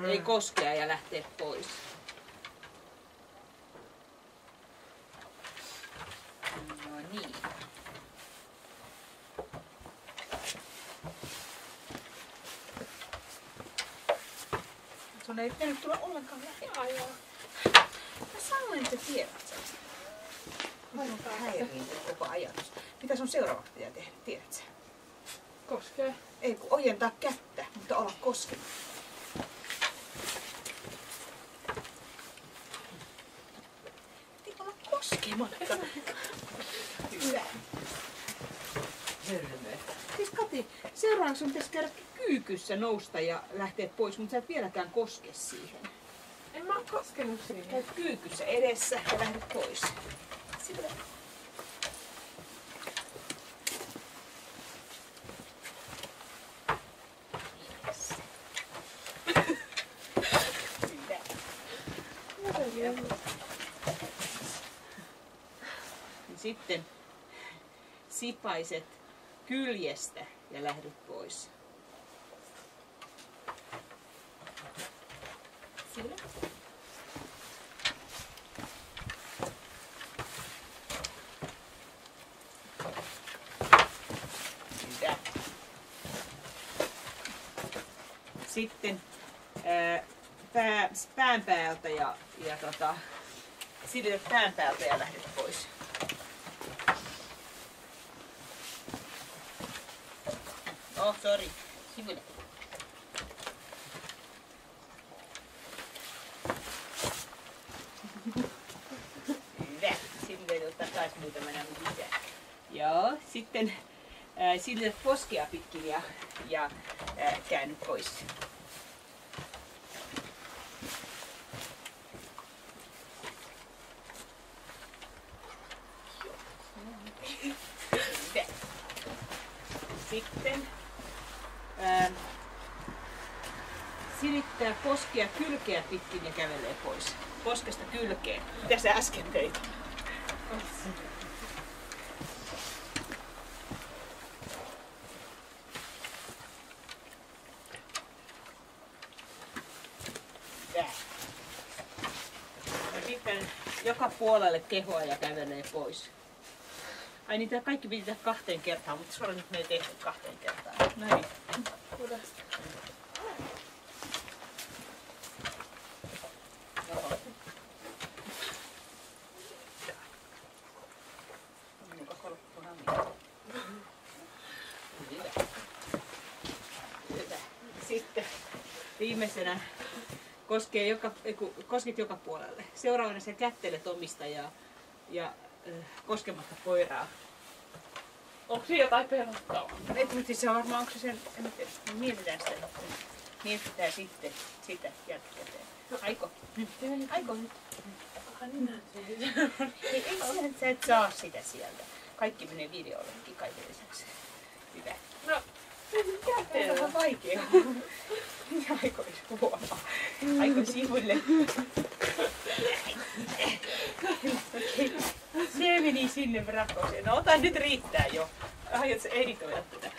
Ei koskea ja lähteä pois. No niin. Sun ei pitänyt tulla ollenkaan lähelle. Mä sanoin, että tiedät sen. Aivan häiriintynyt koko ajatus. Mitä sun seuraavaksi pitää tehdä, tiedät sen? Koskee. Ei kun ojentaa kättä, mutta olla koskematta. Pitää olla koskematta. Hyvä. Siis Kati, seuraavaksi sun pitäisi käydä kyykyssä nousta ja lähteä pois, mutta sä et vieläkään koske siihen. En mä oo koskenut siihen. Käyt kyykyssä edessä ja lähdet pois. Sillä. Sitten sipaiset kyljestä ja lähdet pois. Sillä. Hyvä. Sitten pään päältä ja silität pään päältä ja lähdet pois. Oh, sorry. Sivulle. Hyvä. Sitten voi ottaa taas muutaman lisää. Joo, sitten silität poskea pitkin ja käänny pois. Hyvä. Sitten silittää poskea kylkeä pitkin ja kävelee pois. Poskesta kylkeen. Mitä sä äsken teit? Hyvä. Ja sitten joka puolelle kehoa ja kävelee pois. Ai niitä kaikki piti tehdä 2 kertaa, mutta suoraan nyt me ei tehdä 2 kertaa. Näin. Sitten viimeisenä kosket joka puolelle. Seuraavana sä kättelet omista ja koskematta koiraa. Onko siinä jotain pelottavaa? Ei, mutta se on varmaan, onko se sen, en tiedä, mietitään sitä. Mietitään sitten sitä jälkikäteen. Aiko? Aiko nyt? Ei sä et saa sitä sieltä. Kaikki menee videollekin kaiken lisäksi. Hyvä. No, Se on vähän vaikea. Aiko ei huomaa. Aiko sivuille. Okei. Se meni sinne rakkooseen. No ota nyt riittää jo. Aiot sä editoida tätä.